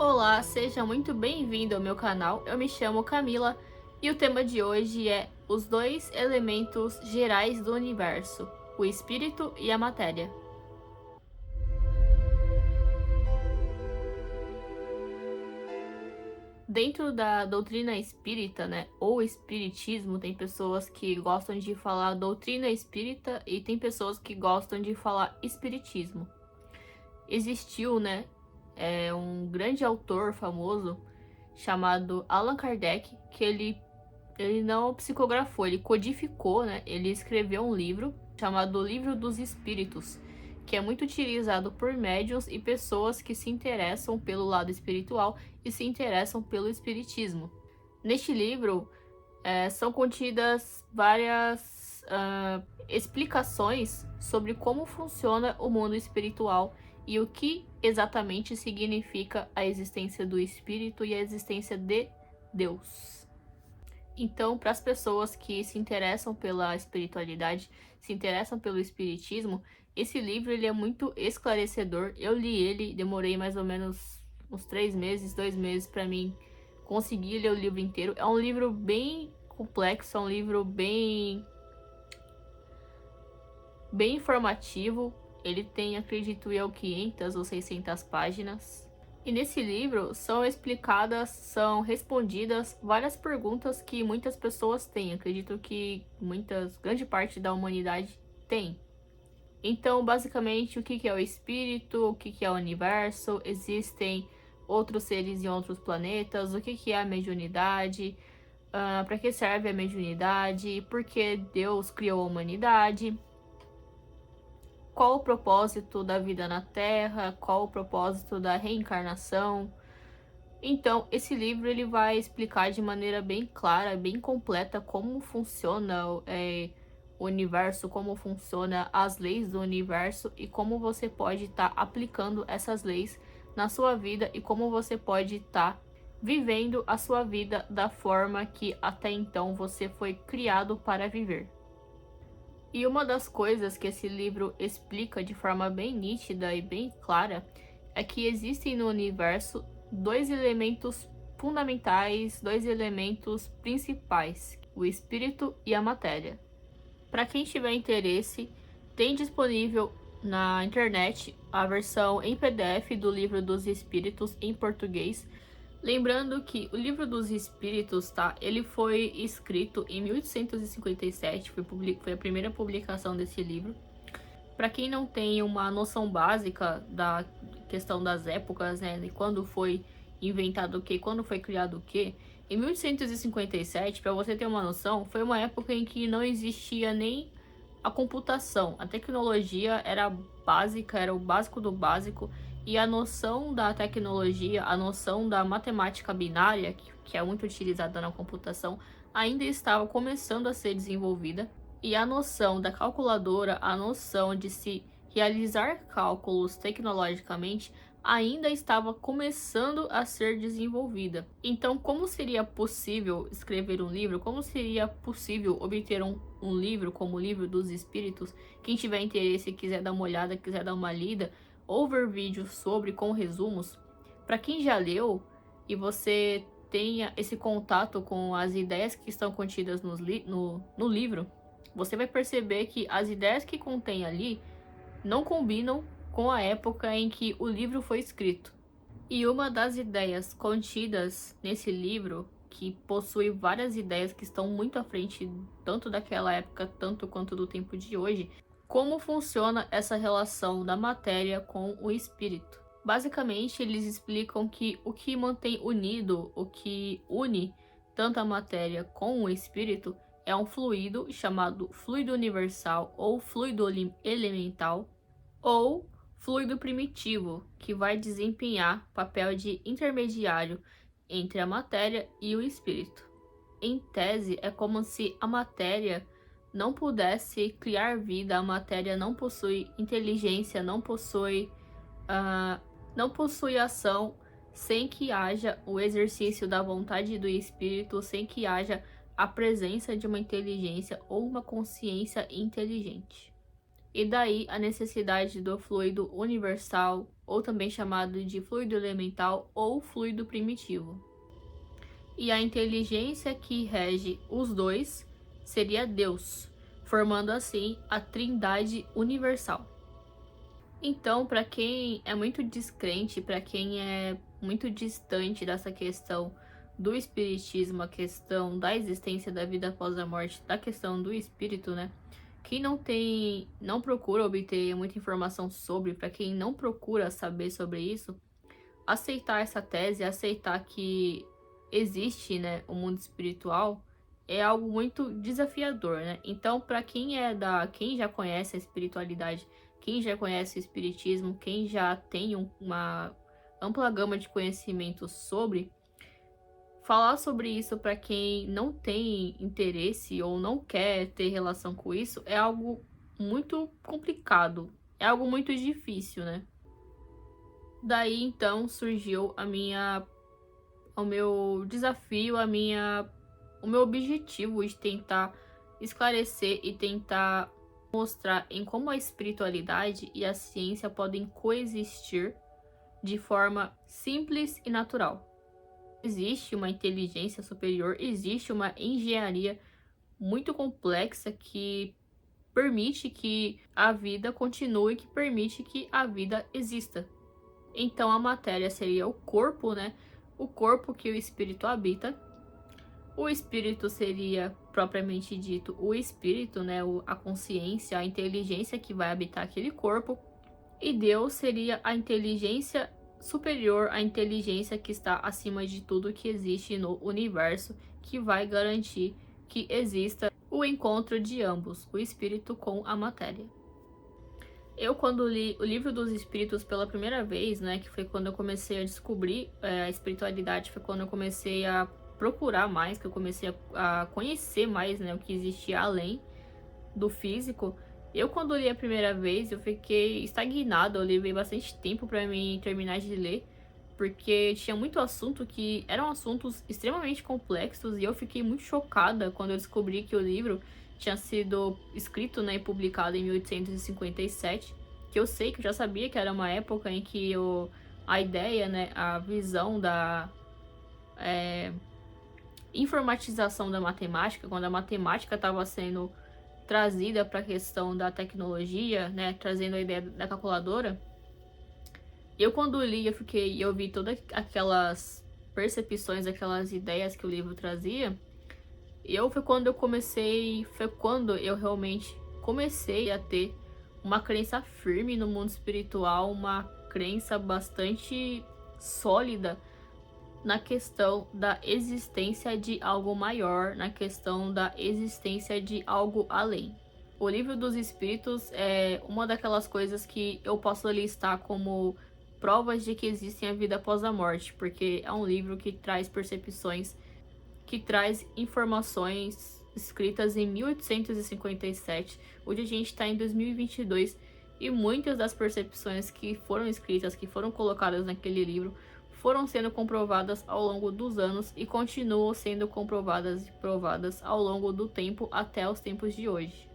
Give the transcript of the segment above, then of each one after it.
Olá, seja muito bem-vindo ao meu canal. Eu me chamo Camila e o tema de hoje é os dois elementos gerais do universo, o espírito e a matéria. Dentro da doutrina espírita, ou espiritismo, tem pessoas que gostam de falar doutrina espírita e tem pessoas que gostam de falar espiritismo. Existiu, um grande autor famoso chamado Allan Kardec, que ele não psicografou, ele codificou, Ele escreveu um livro chamado Livro dos Espíritos, que é muito utilizado por médiuns e pessoas que se interessam pelo lado espiritual e se interessam pelo espiritismo. Neste livro, são contidas várias explicações sobre como funciona o mundo espiritual e o que exatamente significa a existência do espírito e a existência de Deus. Então, para as pessoas que se interessam pela espiritualidade, se interessam pelo espiritismo, esse livro ele é muito esclarecedor. Eu li ele, demorei mais ou menos uns 3 meses, 2 meses para mim conseguir ler o livro inteiro. É um livro bem complexo, é um livro bem informativo. Ele tem, acredito eu, 500 ou 600 páginas. E nesse livro são respondidas várias perguntas que muitas pessoas têm. Acredito que grande parte da humanidade tem. Então, basicamente, o que é o espírito, o que é o universo, existem outros seres em outros planetas, o que é a mediunidade, para que serve a mediunidade, por que Deus criou a humanidade, qual o propósito da vida na Terra, qual o propósito da reencarnação. Então, esse livro ele vai explicar de maneira bem clara, bem completa como funciona o universo, como funciona as leis do universo e como você pode estar aplicando essas leis na sua vida e como você pode estar vivendo a sua vida da forma que até então você foi criado para viver. E uma das coisas que esse livro explica de forma bem nítida e bem clara é que existem no universo dois elementos fundamentais, dois elementos principais, o espírito e a matéria. Para quem tiver interesse, tem disponível na internet a versão em PDF do Livro dos Espíritos em português. Lembrando que o Livro dos Espíritos, ele foi escrito em 1857, foi a primeira publicação desse livro. Para quem não tem uma noção básica da questão das épocas, de quando foi inventado o que, quando foi criado o que, em 1857, para você ter uma noção, foi uma época em que não existia nem a computação. A tecnologia era básica, era o básico do básico. E a noção da tecnologia, a noção da matemática binária, que é muito utilizada na computação, ainda estava começando a ser desenvolvida. E a noção da calculadora, a noção de se realizar cálculos tecnologicamente, ainda estava começando a ser desenvolvida. Então, como seria possível escrever um livro? Como seria possível obter um livro como o Livro dos Espíritos? Quem tiver interesse e quiser dar uma olhada, quiser dar uma lida, ou ver vídeos sobre com resumos, para quem já leu e você tenha esse contato com as ideias que estão contidas no livro, você vai perceber que as ideias que contém ali não combinam com a época em que o livro foi escrito. E uma das ideias contidas nesse livro, que possui várias ideias que estão muito à frente tanto daquela época, tanto quanto do tempo de hoje, como funciona essa relação da matéria com o espírito. Basicamente, eles explicam que o que mantém unido, o que une tanto a matéria com o espírito, é um fluido chamado fluido universal ou fluido elemental, ou fluido primitivo, que vai desempenhar papel de intermediário entre a matéria e o espírito. Em tese, é como se a matéria não pudesse criar vida, a matéria não possui inteligência, não possui ação sem que haja o exercício da vontade do espírito, sem que haja a presença de uma inteligência ou uma consciência inteligente. E daí a necessidade do fluido universal ou também chamado de fluido elemental ou fluido primitivo. E a inteligência que rege os dois seria Deus, formando assim a Trindade universal. Então, para quem é muito descrente, para quem é muito distante dessa questão do espiritismo, a questão da existência da vida após a morte, da questão do espírito, né? Quem não procura obter muita informação sobre, para quem não procura saber sobre isso, aceitar essa tese, aceitar que existe, né, o mundo espiritual, é algo muito desafiador, né? Então, para quem já conhece a espiritualidade, quem já conhece o espiritismo, quem já tem uma ampla gama de conhecimentos sobre, falar sobre isso para quem não tem interesse ou não quer ter relação com isso é algo muito complicado, é algo muito difícil, né? Daí então surgiu o meu desafio, o meu objetivo de tentar esclarecer e tentar mostrar em como a espiritualidade e a ciência podem coexistir de forma simples e natural. Existe uma inteligência superior, existe uma engenharia muito complexa que permite que a vida continue, que permite que a vida exista. Então a matéria seria o corpo, né? O corpo que o espírito habita. O espírito seria, propriamente dito, o espírito, né? A consciência, a inteligência que vai habitar aquele corpo. E Deus seria a inteligência superior, a inteligência que está acima de tudo que existe no universo, que vai garantir que exista o encontro de ambos, o espírito com a matéria. Eu, quando li o Livro dos Espíritos pela primeira vez, né, que foi quando eu comecei a descobrir a espiritualidade, foi quando eu comecei a procurar mais, que eu comecei a conhecer mais, né, o que existia além do físico. Eu, quando li a primeira vez, eu fiquei estagnada, eu levei bastante tempo para mim terminar de ler, porque tinha muito assunto que eram assuntos extremamente complexos, e eu fiquei muito chocada quando eu descobri que o livro tinha sido escrito, né, e publicado em 1857, que eu sei que eu já sabia que era uma época em que a ideia, né, a visão da informatização da matemática, quando a matemática estava sendo trazida para a questão da tecnologia, né, trazendo a ideia da calculadora. Eu, quando li, eu vi todas aquelas percepções, aquelas ideias que o livro trazia. Foi quando eu realmente comecei a ter uma crença firme no mundo espiritual, uma crença bastante sólida na questão da existência de algo maior, na questão da existência de algo além. O Livro dos Espíritos é uma daquelas coisas que eu posso listar como provas de que existe a vida após a morte, porque é um livro que traz percepções, que traz informações escritas em 1857, hoje a gente está em 2022, e muitas das percepções que foram escritas, que foram colocadas naquele livro, foram sendo comprovadas ao longo dos anos e continuam sendo comprovadas e provadas ao longo do tempo até os tempos de hoje.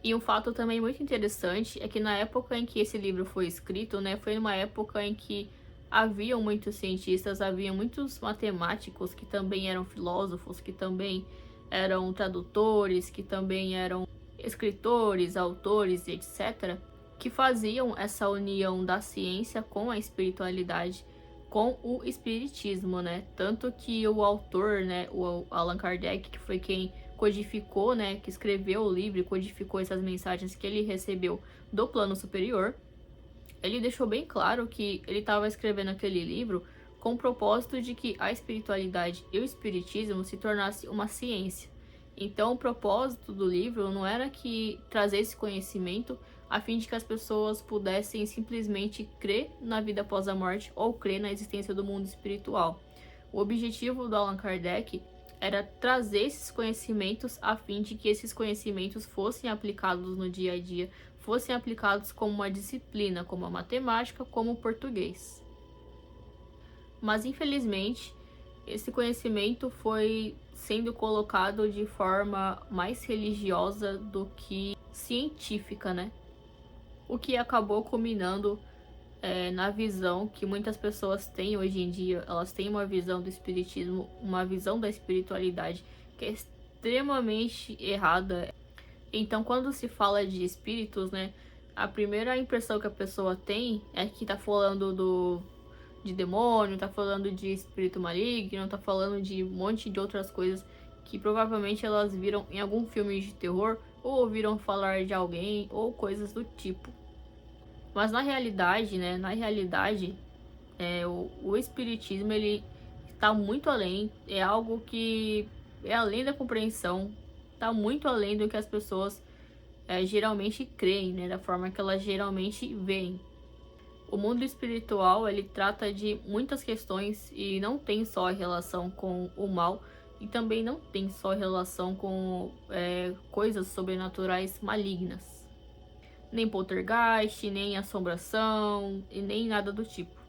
E um fato também muito interessante é que na época em que esse livro foi escrito, né, foi uma época em que haviam muitos cientistas, havia muitos matemáticos que também eram filósofos, que também eram tradutores, que também eram escritores, autores, etc., que faziam essa união da ciência com a espiritualidade, com o espiritismo, né? Tanto que o autor, né, o Allan Kardec, que foi quem codificou, né, que escreveu o livro e codificou essas mensagens que ele recebeu do plano superior, ele deixou bem claro que ele estava escrevendo aquele livro com o propósito de que a espiritualidade e o espiritismo se tornasse uma ciência. Então, o propósito do livro não era que trazer esse conhecimento a fim de que as pessoas pudessem simplesmente crer na vida após a morte ou crer na existência do mundo espiritual. O objetivo do Allan Kardec era trazer esses conhecimentos a fim de que esses conhecimentos fossem aplicados no dia a dia, fossem aplicados como uma disciplina, como a matemática, como o português. Mas, infelizmente, esse conhecimento foi sendo colocado de forma mais religiosa do que científica, né? O que acabou culminando na visão que muitas pessoas têm hoje em dia. Elas têm uma visão do espiritismo, uma visão da espiritualidade que é extremamente errada. Então, quando se fala de espíritos, né, a primeira impressão que a pessoa tem é que tá falando de demônio, tá falando de espírito maligno, tá falando de um monte de outras coisas que provavelmente elas viram em algum filme de terror ou ouviram falar de alguém ou coisas do tipo. Mas na realidade, né, o espiritismo ele está muito além, é algo que é além da compreensão, está muito além do que as pessoas geralmente creem, né, da forma que elas geralmente veem. O mundo espiritual ele trata de muitas questões e não tem só relação com o mal e também não tem só relação com coisas sobrenaturais malignas. Nem poltergeist, nem assombração e nem nada do tipo.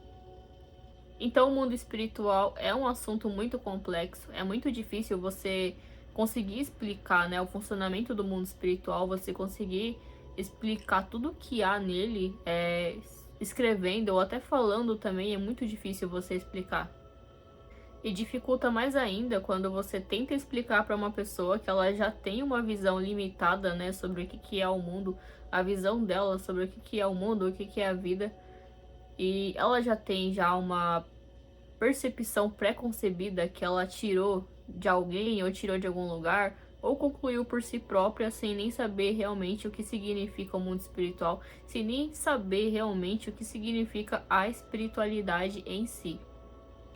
Então o mundo espiritual é um assunto muito complexo, é muito difícil você conseguir explicar, né, o funcionamento do mundo espiritual, você conseguir explicar tudo que há nele, escrevendo ou até falando também é muito difícil você explicar. E dificulta mais ainda quando você tenta explicar para uma pessoa que ela já tem uma visão limitada, né, sobre o que é o mundo, a visão dela sobre o que é o mundo, o que é a vida, e ela já tem uma percepção pré-concebida que ela tirou de alguém ou tirou de algum lugar ou concluiu por si própria sem nem saber realmente o que significa o mundo espiritual, sem nem saber realmente o que significa a espiritualidade em si.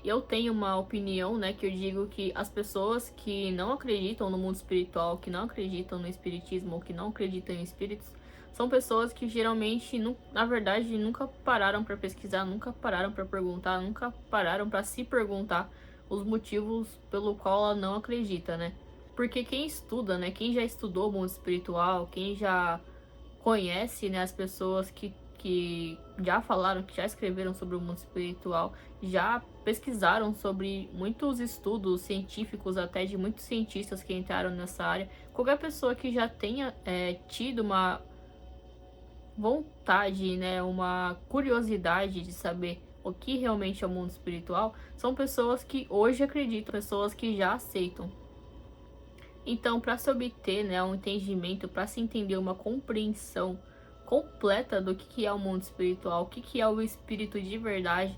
Eu tenho uma opinião, né, que eu digo que as pessoas que não acreditam no mundo espiritual, que não acreditam no espiritismo ou que não acreditam em espíritos, são pessoas que geralmente, na verdade, nunca pararam para pesquisar, nunca pararam para perguntar, nunca pararam para se perguntar os motivos pelo qual ela não acredita, né? Porque quem estuda, né, quem já estudou o mundo espiritual, quem já conhece, né, as pessoas que já falaram, que já escreveram sobre o mundo espiritual, já pesquisaram sobre muitos estudos científicos, até de muitos cientistas que entraram nessa área. Qualquer pessoa que já tenha tido uma vontade, né, uma curiosidade de saber o que realmente é o mundo espiritual, são pessoas que hoje acreditam, pessoas que já aceitam. Então, para se obter, né, um entendimento, para se entender uma compreensão completa do que é o mundo espiritual, o que é o espírito de verdade,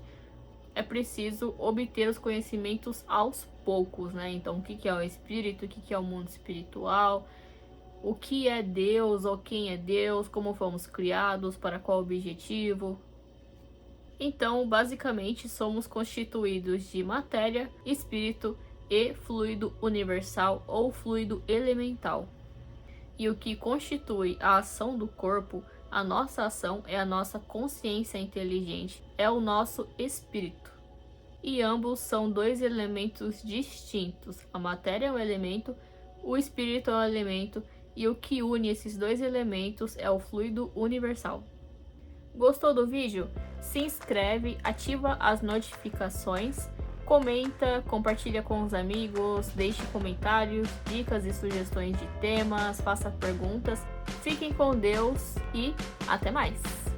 é preciso obter os conhecimentos aos poucos, né? Então, o que é o espírito, o que é o mundo espiritual, o que é Deus ou quem é Deus, como fomos criados, para qual objetivo. Então, basicamente, somos constituídos de matéria, espírito e fluido universal ou fluido elemental. E o que constitui a ação do corpo, a nossa ação, é a nossa consciência inteligente, é o nosso espírito. E ambos são dois elementos distintos. A matéria é um elemento, o espírito é um elemento, e o que une esses dois elementos é o fluido universal. Gostou do vídeo? Se inscreve, ativa as notificações, comenta, compartilha com os amigos, deixe comentários, dicas e sugestões de temas, faça perguntas. Fiquem com Deus e até mais!